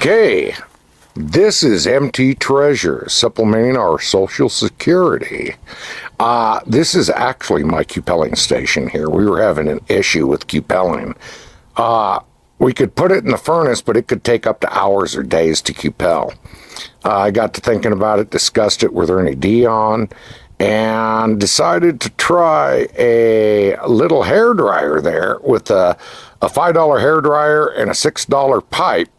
Okay, this is MT Treasure, supplementing our Social Security. This is actually my cupelling station here. We were having an issue with cupelling. We could put it in the furnace, but it could take up to hours or days to cupel. I got to thinking about it, discussed it with Ernie Dion, and decided to try a little hair dryer there with a $5 hair dryer and a $6 pipe.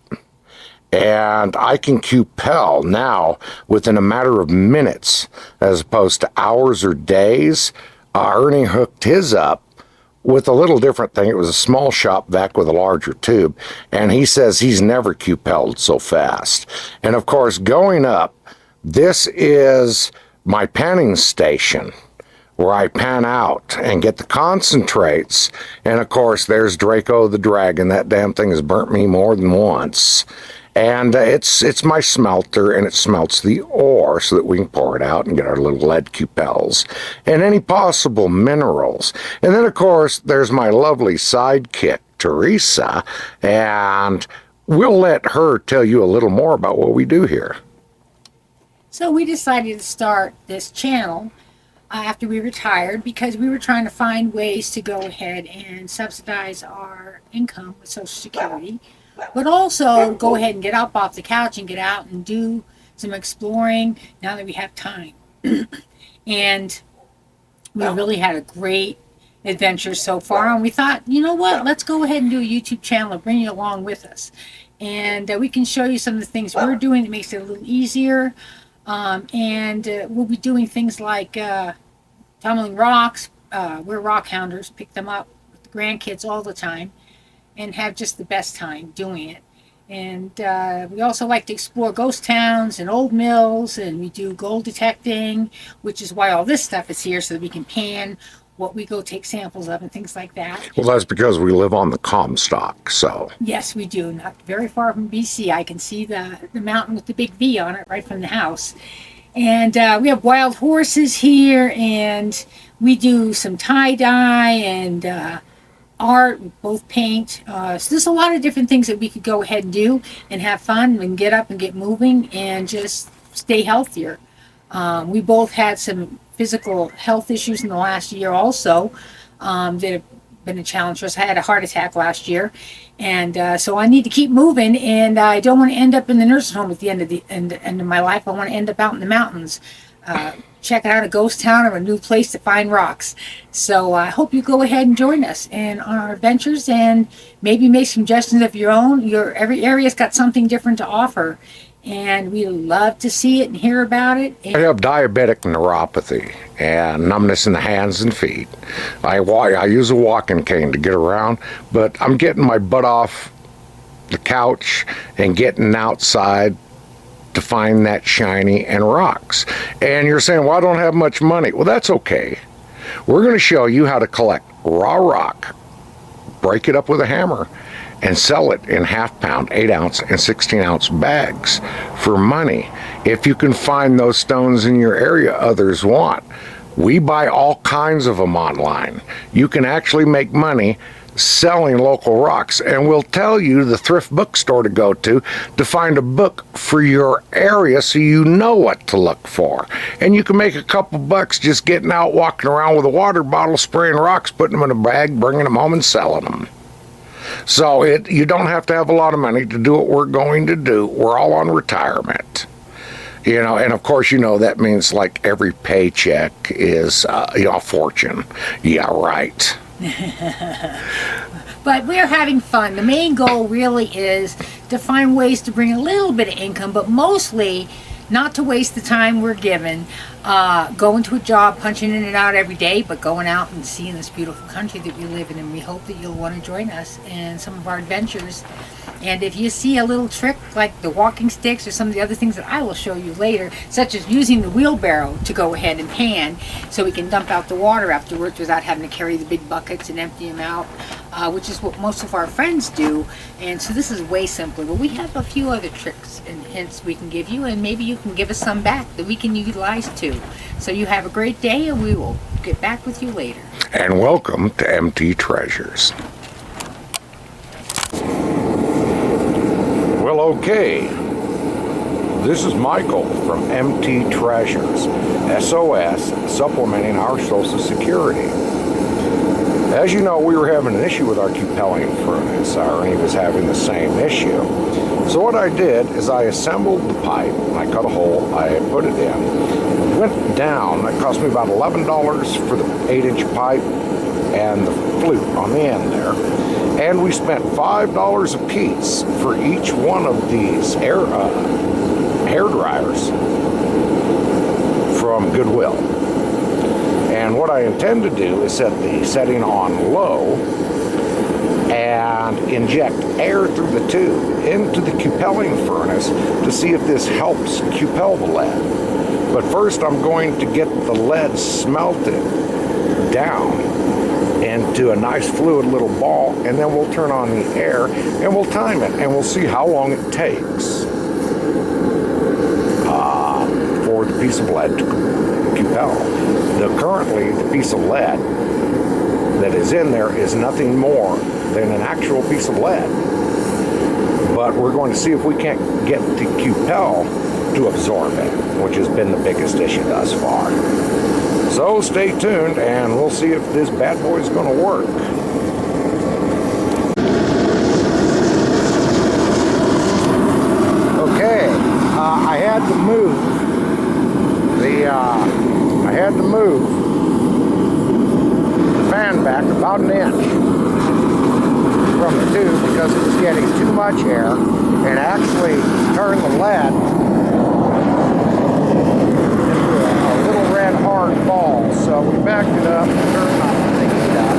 And I can cupel now within a matter of minutes as opposed to hours or days. Ernie hooked his up with a little different thing. It was a small shop vac with a larger tube, and he says he's never cupelled so fast. And of course, going up, this is my panning station where I pan out and get the concentrates. And of course, there's Draco the Dragon. That damn thing has burnt me more than once. And it's my smelter, and it smelts the ore so that we can pour it out and get our little lead cupels and any possible minerals. And then, of course, there's my lovely sidekick, Teresa, and we'll let her tell you a little more about what we do here. So we decided to start this channel after we retired because we were trying to find ways to go ahead and subsidize our income with Social Security, but also go ahead and get up off the couch and get out and do some exploring now that we have time. And we really had a great adventure so far, and we thought, you know what, let's go ahead and do a YouTube channel and bring you along with us. And we can show you some of the things we're doing that makes it a little easier. We'll be doing things like tumbling rocks. We're rock hounders, pick them up with the grandkids all the time and have just the best time doing it. And we also like to explore ghost towns and old mills, and we do gold detecting, which is why all this stuff is here, so that we can pan what we go take samples of and things like that. Well, that's because we live on the Comstock, so. Yes, we do. Not very far from BC. I can see the mountain with the big V on it right from the house. And we have wild horses here, and we do some tie-dye and art, both paint. So there's a lot of different things that we could go ahead and do and have fun and get up and get moving and just stay healthier. We both had some physical health issues in the last year also that have been a challenge for us. I had a heart attack last year, and so I need to keep moving, and I don't want to end up in the nursing home at the end of my life. I want to end up out in the mountains, checking out a ghost town or a new place to find rocks. So I hope you go ahead and join us in our adventures and maybe make suggestions of your own. Every area's got something different to offer, and we love to see it and hear about it. I have diabetic neuropathy and numbness in the hands and feet. I use a walking cane to get around, but I'm getting my butt off the couch and getting outside to find that shiny and rocks. And you're saying, well, I don't have much money. Well, that's okay. We're going to show you how to collect raw rock, break it up with a hammer, and sell it in half-pound, 8-ounce, and 16-ounce bags for money. If you can find those stones in your area others want. We buy all kinds of them online. You can actually make money selling local rocks, and we'll tell you the thrift bookstore to go to find a book for your area so you know what to look for. And you can make a couple bucks just getting out, walking around with a water bottle, spraying rocks, putting them in a bag, bringing them home and selling them. So you don't have to have a lot of money to do what we're going to do. We're all on retirement. You know, and of course, you know, that means like every paycheck is a fortune. Yeah, right. But we're having fun. The main goal really is to find ways to bring a little bit of income, but mostly not to waste the time we're given going to a job, punching in and out every day, but going out and seeing this beautiful country that we live in. And we hope that you'll want to join us in some of our adventures. And if you see a little trick like the walking sticks or some of the other things that I will show you later, such as using the wheelbarrow to go ahead and pan so we can dump out the water afterwards without having to carry the big buckets and empty them out, which is what most of our friends do. And so this is way simpler, but we have a few other tricks and hints we can give you, and maybe you can give us some back that we can utilize too. So you have a great day, and we will get back with you later. And welcome to MT Treasures. Well, Well, okay. This is Michael from MT Treasures, SOS, supplementing our Social Security. As you know, we were having an issue with our cupelling furnace. Ernie was having the same issue. So what I did is I assembled the pipe, and I cut a hole, I put it in. It went down. That cost me about $11 for the 8-inch pipe and the flute on the end there. And we spent $5 a piece for each one of these hair dryers from Goodwill. And what I intend to do is set the setting on low and inject air through the tube into the cupelling furnace to see if this helps cupel the lead. But first I'm going to get the lead smelted down into a nice fluid little ball, and then we'll turn on the air and we'll time it and we'll see how long it takes for the piece of lead to cupel. Currently the piece of lead that is in there is nothing more than an actual piece of lead, but we're going to see if we can't get the cupel to absorb it, which has been the biggest issue thus far. So stay tuned and we'll see if this bad boy is going to work. Okay, I had to move the fan back about an inch from the tube because it was getting too much air and actually turned the lead into a little red hard ball. So we backed it up and turned the heat up.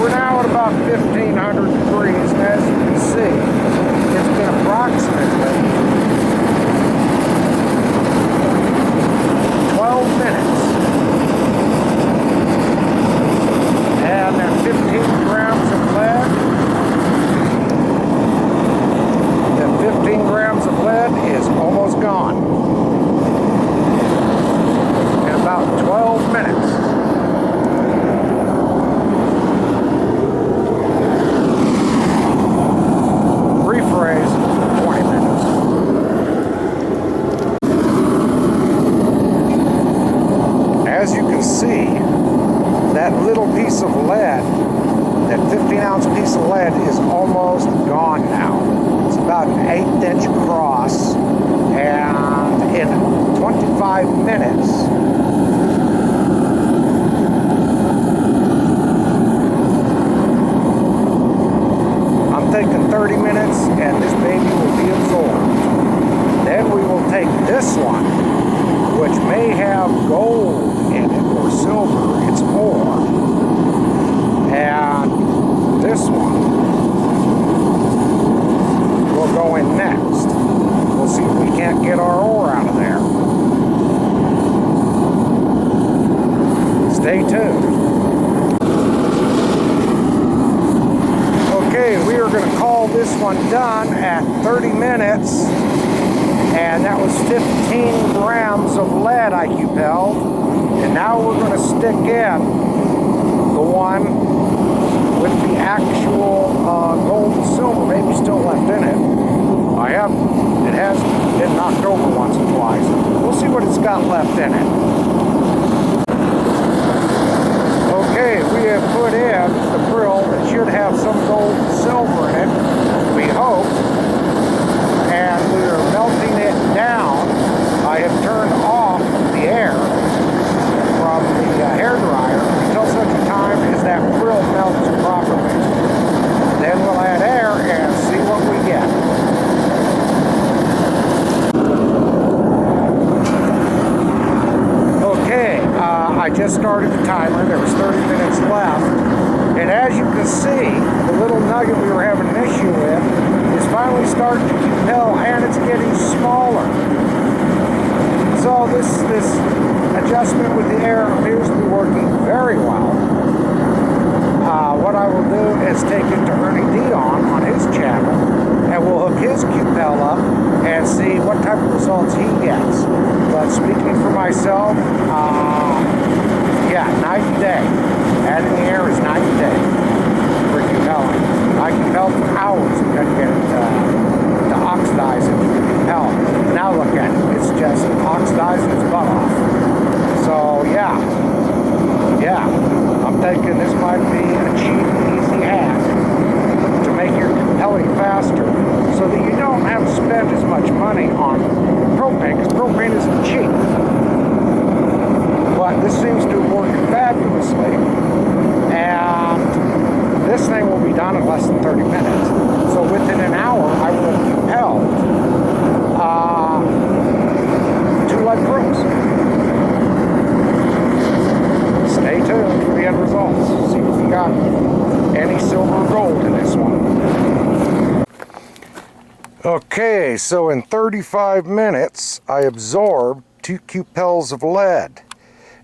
We're now at about 1500 degrees, and as you can see, it's been approximately 12 minutes. And that 15 grams of lead, that 15 grams of lead is almost gone in about 12 minutes. Rephrase, 20 minutes. As you can see, that little piece of lead, that 15-ounce piece of lead is almost gone now. It's about an 1/8 inch across, and in 25 minutes, I'm thinking 30 minutes, and this baby will be absorbed. Then we will take this one, which may have gold in it or silver, it's ore, and this one will go in next. We'll see if we can't get our ore out of there. Stay tuned. Okay, we are going to call this one done at 30 minutes. And that was 15 grams of lead I cupelled. And now we're going to stick in the one with the actual gold and silver, maybe still left in it. It has been knocked over once or twice. We'll see what it's got left in it. Okay, we have put in the grill that should have some gold and silver in it, we hope. And we are melting it down. I have turned off the air from the hair dryer until such a time as that grill melts properly. Then we'll add air and see what we get. Okay, I just started the timer. There was 30 minutes left. And as you can see, the little nugget we were having an issue with is finally starting to cupel, and it's getting smaller. So this adjustment with the air appears to be working very well. What I will do is take it to Ernie Dion on his channel, and we'll hook his cupel up and see what type of results he gets. But speaking for myself, yeah, night and day. Adding the air is night and day for cupelling. I cupel for hours and then get it to oxidizing its butt off. So yeah, I'm thinking this might be a cheap, easy hack to make your cupelling faster so that you don't have to spend as much money on propane, because propane isn't cheap. But this seems to have worked fabulously, and this thing will be done in less than 30 minutes. So within an hour, I will have cupelled 2 lead brooms. Stay tuned for the end results. See if we got any silver or gold in this one. Okay, so in 35 minutes, I absorbed 2 cupels of lead.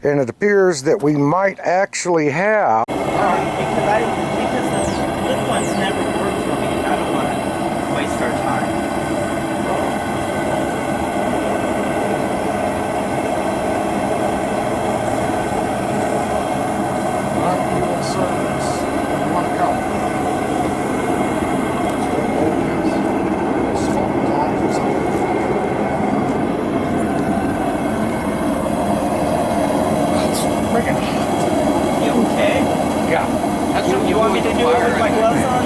And it appears that we might actually have... Because the flip ones never work for me. I don't want to waste our time. You okay? Yeah. You want me to do it with my gloves on?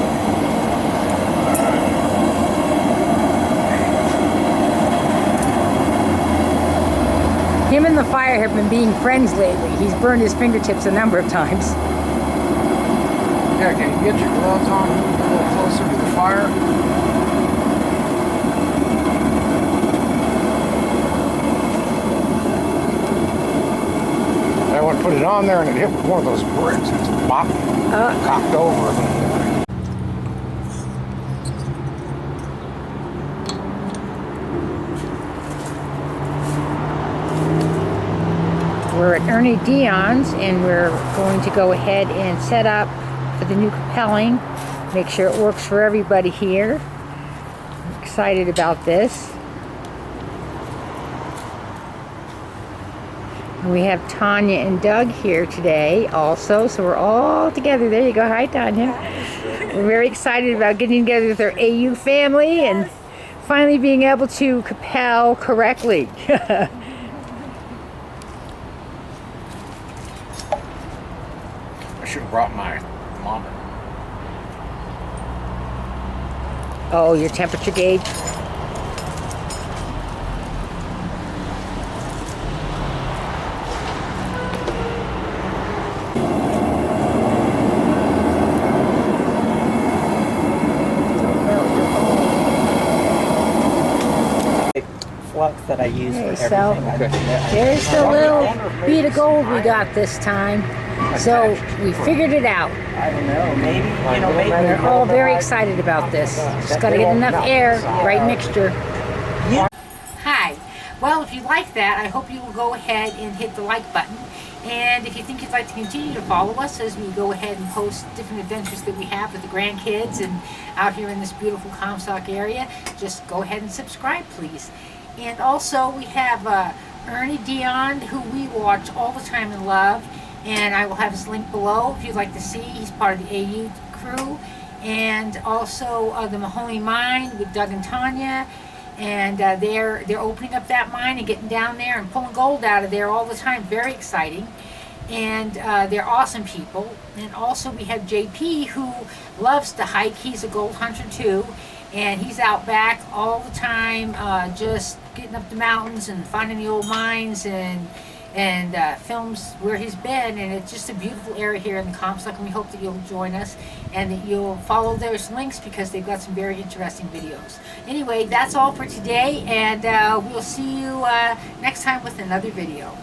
Him and the fire have been being friends lately. He's burned his fingertips a number of times. Yeah, can you get your gloves on a little closer to the fire? I want to put it on there and it hit one of those bricks. It's popped, cocked over. We're at Ernie Dion's and we're going to go ahead and set up for the new cupelling. Make sure it works for everybody here. I'm excited about this. And we have Tanya and Doug here today also, so we're all together. There you go. Hi, Tanya. We're very excited about getting together with our AU family and finally being able to cupel correctly. I should have brought my thermometer. Oh, your temperature gauge. Flux that I use for Okay, so everything. there's the little bead of gold we got this time. So we figured it out. I don't know. Maybe, you know, maybe. We're all very excited about this. Just got to get enough air, right mixture. Hi. Well, if you like that, I hope you will go ahead and hit the like button. And if you think you'd like to continue to follow us as we go ahead and post different adventures that we have with the grandkids and out here in this beautiful Comstock area, just go ahead and subscribe, please. And also, we have Ernie Dion, who we watch all the time and love. And I will have his link below if you'd like to see. He's part of the AU crew. And also the Mahoney Mine with Doug and Tanya. And they're opening up that mine and getting down there and pulling gold out of there all the time. Very exciting. And they're awesome people. And also we have JP, who loves to hike. He's a gold hunter too. And he's out back all the time, just getting up the mountains and finding the old mines and films where he's been. And it's just a beautiful area here in the Comstock, and we hope that you'll join us and that you'll follow those links because they've got some very interesting videos. Anyway, that's all for today, and we'll see you next time with another video.